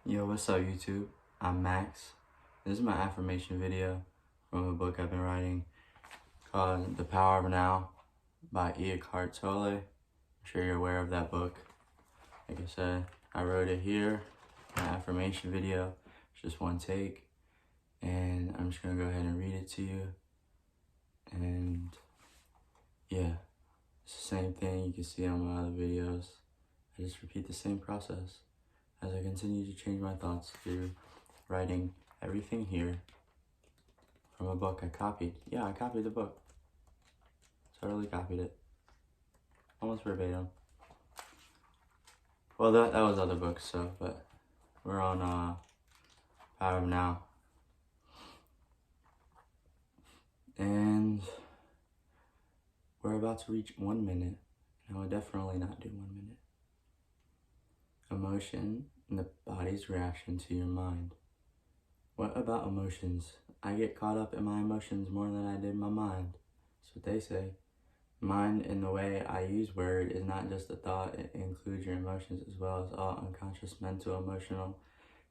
Yo, what's up YouTube? I'm Max. This is my affirmation video from a book I've been writing called The Power of Now by Eckhart Tolle. I'm sure you're aware of that book. Like I said, I wrote it here, my affirmation video. It's just one take. And I'm just gonna go ahead and read it to you. And yeah, it's the same thing you can see on my other videos. I just repeat the same process as I continue to change my thoughts through writing everything here from a book I copied. Yeah, I copied the book. Totally copied it. Almost verbatim. Well, that was other books, so, but we're on Power of Now. And we're about to reach 1 minute. And I will definitely not do 1 minute. Emotion and the body's reaction to your mind. What about emotions? I get caught up in my emotions more than I did my mind. That's what they say. Mind, in the way I use word, is not just a thought. It includes your emotions as well as all unconscious mental, emotional,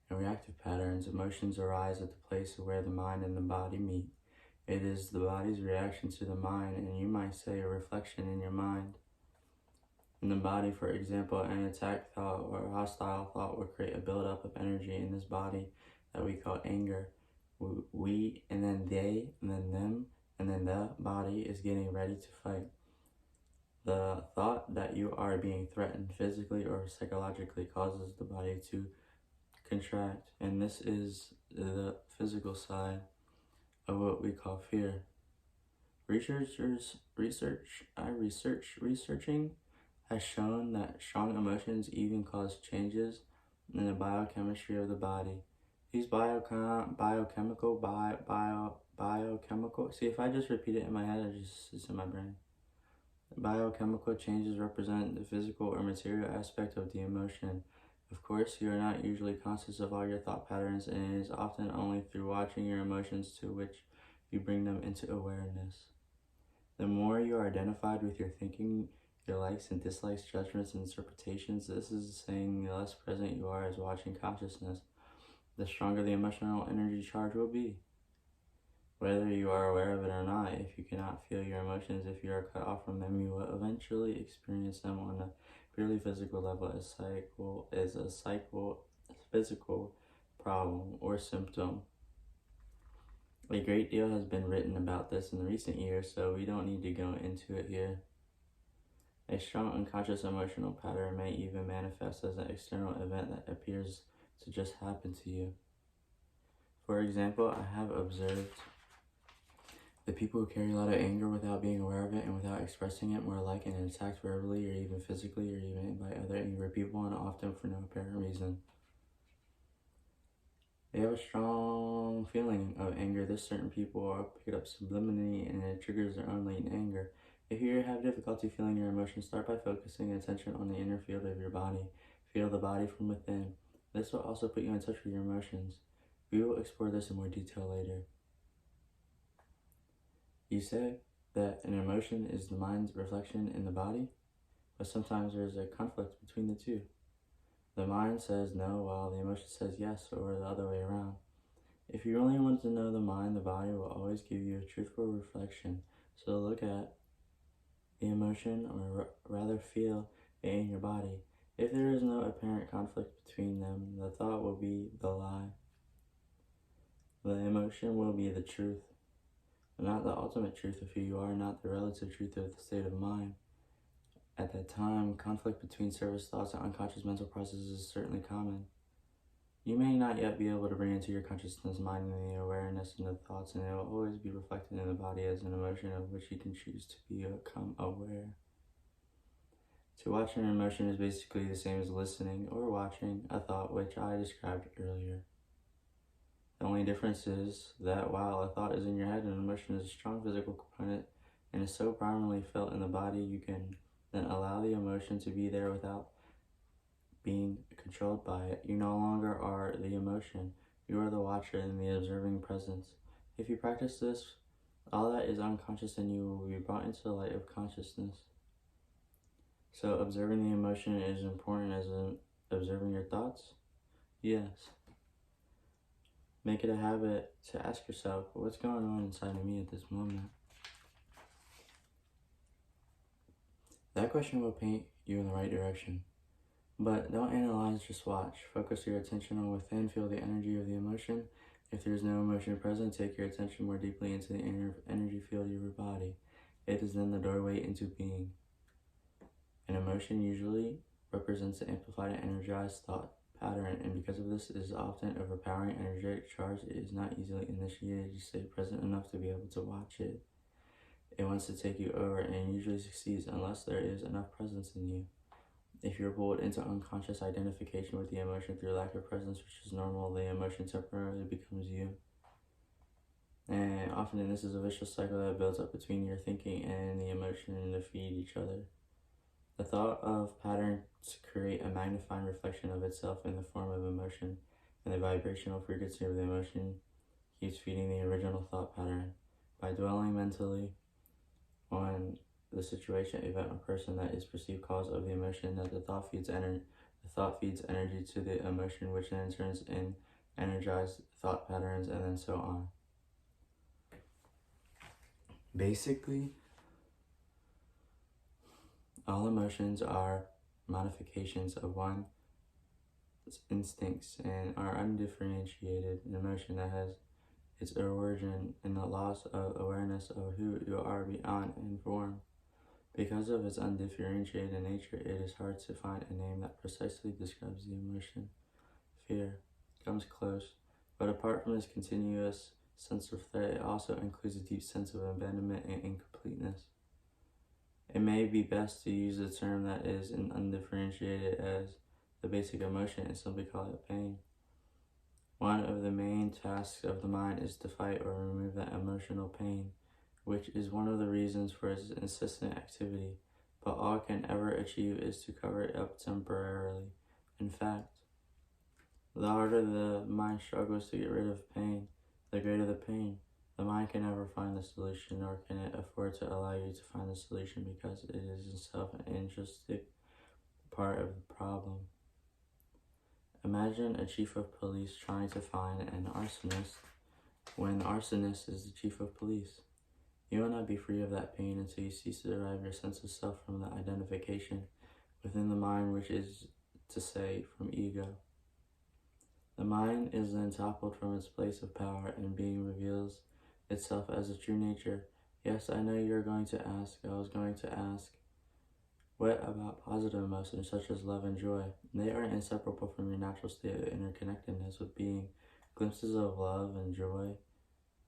and reactive patterns. Emotions arise at the place where the mind and the body meet. It is the body's reaction to the mind, and you might say a reflection in your mind. In the body, for example, an attack thought or a hostile thought will create a buildup of energy in this body that we call anger. We, and then they, and then them, and then the body is getting ready to fight. The thought that you are being threatened physically or psychologically causes the body to contract, and this is the physical side of what we call fear. Researching has shown that strong emotions even cause changes in the biochemistry of the body. These biochemical, see, if I just repeat it in my head, it's in my brain. Biochemical changes represent the physical or material aspect of the emotion. Of course, you are not usually conscious of all your thought patterns, and it is often only through watching your emotions to which you bring them into awareness. The more you are identified with your thinking, your likes and dislikes, judgments and interpretations, this is saying the less present you are as watching consciousness, the stronger the emotional energy charge will be. Whether you are aware of it or not, if you cannot feel your emotions, if you are cut off from them, you will eventually experience them on a purely physical level as a physical problem or symptom. A great deal has been written about this in recent years, so we don't need to go into it here. A strong unconscious emotional pattern may even manifest as an external event that appears to just happen to you. For example, I have observed the people who carry a lot of anger without being aware of it and without expressing it more like and attacked verbally or even physically or even by other angry people, and often for no apparent reason. They have a strong feeling of anger. This certain people are picked up subliminally, and it triggers their own latent anger. If you have difficulty feeling your emotions, start by focusing attention on the inner field of your body. Feel the body from within. This will also put you in touch with your emotions. We will explore this in more detail later. You say that an emotion is the mind's reflection in the body, but sometimes there is a conflict between the two. The mind says no while the emotion says yes, or the other way around. If you really want to know the mind, the body will always give you a truthful reflection. So look at the emotion, or rather feel it in your body. If there is no apparent conflict between them, the thought will be the lie. The emotion will be the truth, but not the ultimate truth of who you are, not the relative truth of the state of mind. At that time, conflict between surface thoughts and unconscious mental processes is certainly common. You may not yet be able to bring into your consciousness, mind, and the awareness and the thoughts, and it will always be reflected in the body as an emotion of which you can choose to become aware. To watch an emotion is basically the same as listening or watching a thought, which I described earlier. The only difference is that while a thought is in your head, an emotion is a strong physical component and is so primarily felt in the body, you can then allow the emotion to be there without being controlled by it. You no longer are the emotion. You are the watcher and the observing presence. If you practice this, all that is unconscious in you will be brought into the light of consciousness. So observing the emotion is important as in observing your thoughts. Yes. Make it a habit to ask yourself, what's going on inside of me at this moment? That question will paint you in the right direction. But don't analyze, just watch. Focus your attention on within, feel the energy of the emotion. If there's no emotion present, take your attention more deeply into the inner energy field of your body. It is then the doorway into being. An emotion usually represents an amplified and energized thought pattern, and because of this, it is often overpowering, energetic charge. It is not easily initiated. You stay present enough to be able to watch it. It wants to take you over and usually succeeds unless there is enough presence in you. If you're pulled into unconscious identification with the emotion through lack of presence, which is normal, the emotion temporarily becomes you. And often this is a vicious cycle that builds up between your thinking and the emotion and to feed each other. The thought of patterns create a magnifying reflection of itself in the form of emotion, and the vibrational frequency of the emotion keeps feeding the original thought pattern. By dwelling mentally on the situation, event, or person that is perceived cause of the emotion, that the thought feeds energy to the emotion, which then turns in energized thought patterns, and then so on. Basically, all emotions are modifications of one's instincts and are undifferentiated. An emotion that has its origin in the loss of awareness of who you are beyond and form. Because of its undifferentiated nature, it is hard to find a name that precisely describes the emotion. Fear comes close, but apart from its continuous sense of threat, it also includes a deep sense of abandonment and incompleteness. It may be best to use a term that is undifferentiated as the basic emotion and simply call it pain. One of the main tasks of the mind is to fight or remove that emotional pain, which is one of the reasons for its insistent activity, but all it can ever achieve is to cover it up temporarily. In fact, the harder the mind struggles to get rid of pain, the greater the pain. The mind can never find the solution, nor can it afford to allow you to find the solution, because it is itself an intrinsic part of the problem. Imagine a chief of police trying to find an arsonist when the arsonist is the chief of police. You will not be free of that pain until you cease to derive your sense of self from the identification within the mind, which is to say, from ego. The mind is then toppled from its place of power, and being reveals itself as a true nature. Yes, I know you're going to ask. I was going to ask, what about positive emotions such as love and joy? They are inseparable from your natural state of interconnectedness with being. Glimpses of love and joy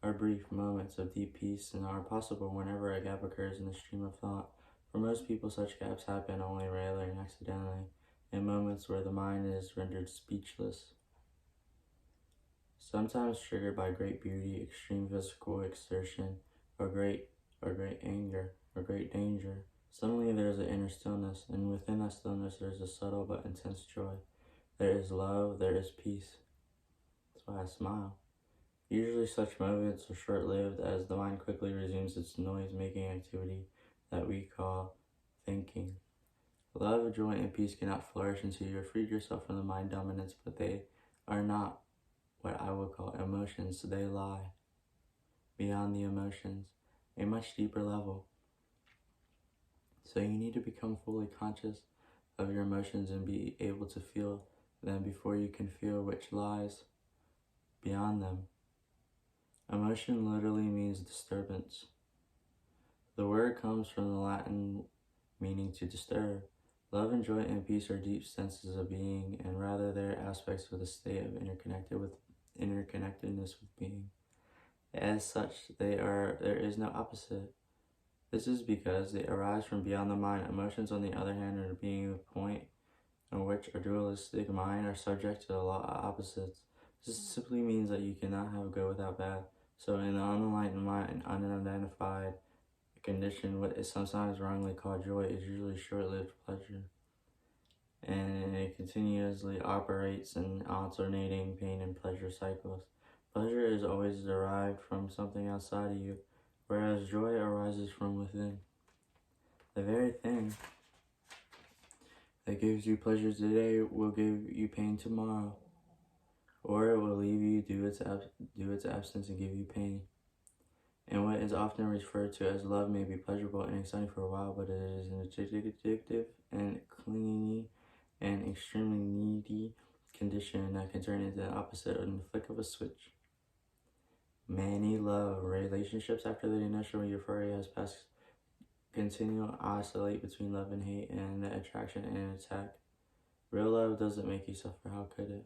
are brief moments of deep peace and are possible whenever a gap occurs in the stream of thought. For most people, such gaps happen only rarely and accidentally, in moments where the mind is rendered speechless. Sometimes triggered by great beauty, extreme physical exertion, or great anger, or great danger. Suddenly there is an inner stillness, and within that stillness there is a subtle but intense joy. There is love, there is peace. That's why I smile. Usually such moments are short-lived, as the mind quickly resumes its noise-making activity that we call thinking. Love, joy, and peace cannot flourish until you have freed yourself from the mind dominance, but they are not what I would call emotions. They lie beyond the emotions, a much deeper level. So you need to become fully conscious of your emotions and be able to feel them before you can feel which lies beyond them. Emotion literally means disturbance. The word comes from the Latin meaning to disturb. Love and joy and peace are deep senses of being, and rather they are aspects of the state of interconnectedness with being. As such, there is no opposite. This is because they arise from beyond the mind. Emotions, on the other hand, are being the point in which a dualistic mind are subject to the law of opposites. This simply means that you cannot have good without bad. So in the unenlightened mind, an unidentified condition, what is sometimes wrongly called joy, is usually short-lived pleasure. And it continuously operates in alternating pain and pleasure cycles. Pleasure is always derived from something outside of you, whereas joy arises from within. The very thing that gives you pleasure today will give you pain tomorrow. or it will leave you due its absence and give you pain. And what is often referred to as love may be pleasurable and exciting for a while, but it is an addictive and clingy and extremely needy condition that can turn into the opposite in the flick of a switch. Many love relationships after the initial euphoria has passed continue to oscillate between love and hate and attraction and attack. Real love doesn't make you suffer, how could it?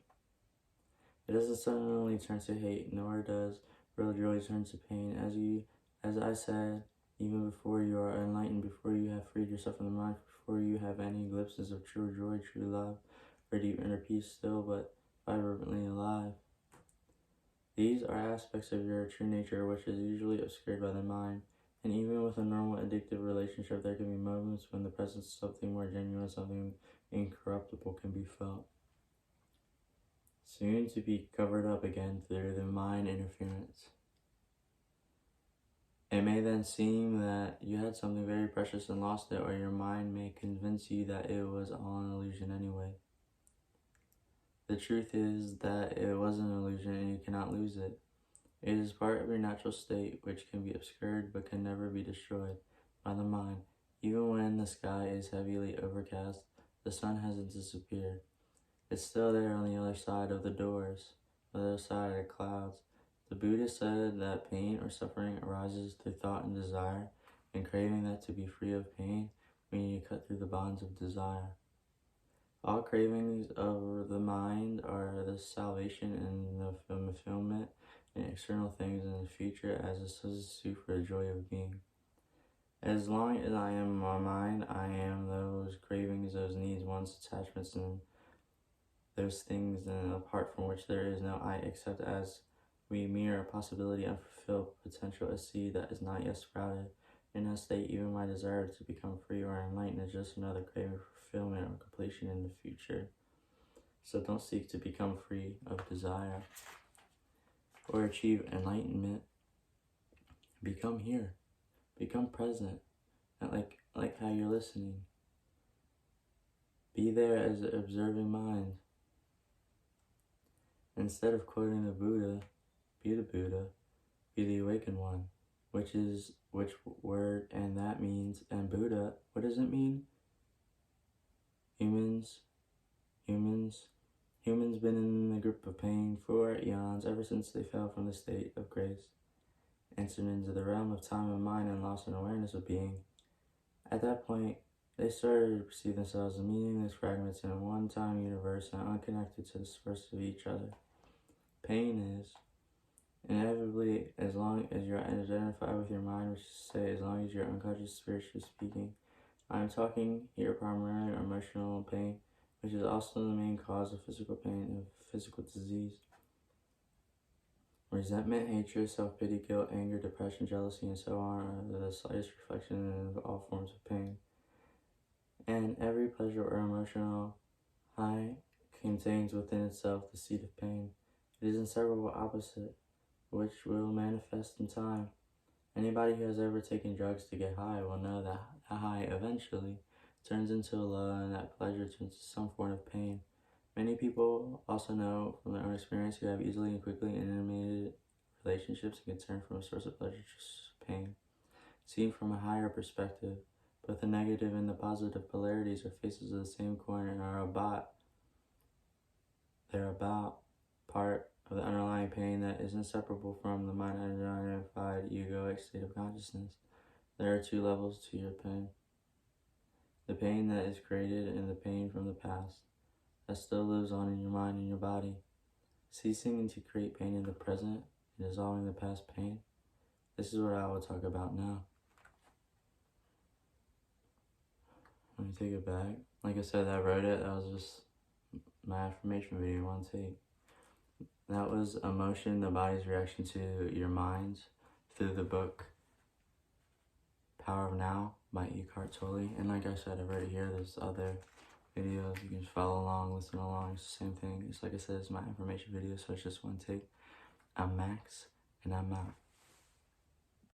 It doesn't suddenly turn to hate, nor does real joy turn to pain. As I said, even before you are enlightened, before you have freed yourself from the mind, before you have any glimpses of true joy, true love, or deep inner peace still but vibrantly alive. These are aspects of your true nature which is usually obscured by the mind, and even with a normal addictive relationship there can be moments when the presence of something more genuine, something incorruptible can be felt. Soon to be covered up again through the mind interference. It may then seem that you had something very precious and lost it, or your mind may convince you that it was all an illusion anyway. The truth is that it was an illusion and you cannot lose it. It is part of your natural state which can be obscured but can never be destroyed by the mind. Even when the sky is heavily overcast, the sun hasn't disappeared. It's still there on the other side of the doors, the other side of the clouds. The Buddha said that pain or suffering arises through thought and desire, and craving that to be free of pain, we need to cut through the bonds of desire. All cravings of the mind are the salvation and the fulfillment in external things in the future as a substitute for the joy of being. As long as I am my mind, I am those cravings, those needs, wants, attachments, and those things, and apart from which there is no I, except as we mere possibility, unfulfilled potential, a seed that is not yet sprouted. In that state, even my desire to become free or enlightened is just another craving for fulfillment or completion in the future. So don't seek to become free of desire or achieve enlightenment. Become here. Become present. And like how you're listening. Be there as an observing mind. Instead of quoting the Buddha, be the Buddha, be the awakened one, which word and that means, and Buddha, what does it mean? Humans been in the grip of pain for eons ever since they fell from the state of grace, entered into the realm of time and mind and lost an awareness of being. At that point, they started to perceive themselves as meaningless fragments in a one-time universe and unconnected to the source of each other. Pain is, inevitably, as long as you're identified with your mind, which is to say, as long as you're unconscious spiritually speaking. I'm talking here primarily emotional pain, which is also the main cause of physical pain, of physical disease. Resentment, hatred, self-pity, guilt, anger, depression, jealousy, and so on are the slightest reflection of all forms of pain. And every pleasure or emotional high contains within itself the seed of pain. It is inseparable opposite, which will manifest in time. Anybody who has ever taken drugs to get high will know that a high eventually turns into a low, and that pleasure turns into some form of pain. Many people also know from their own experience who have easily and quickly animated relationships and can turn from a source of pleasure to pain. Seen from a higher perspective, both the negative and the positive polarities are faces of the same coin and are about part of the underlying pain that is inseparable from the mind-identified egoic state of consciousness. There are two levels to your pain. The pain that is created and the pain from the past that still lives on in your mind and your body. Ceasing to create pain in the present and dissolving the past pain. This is what I will talk about now. Let me take it back. Like I said, I wrote it. That was just my affirmation video, one take. That was emotion, the body's reaction to your minds, through the book Power of Now by Eckhart Tolle. And like I said, I've already here, there's other videos. You can just follow along, listen along. It's the same thing. It's like I said, it's my information video, so it's just one take. I'm Max, and I'm out.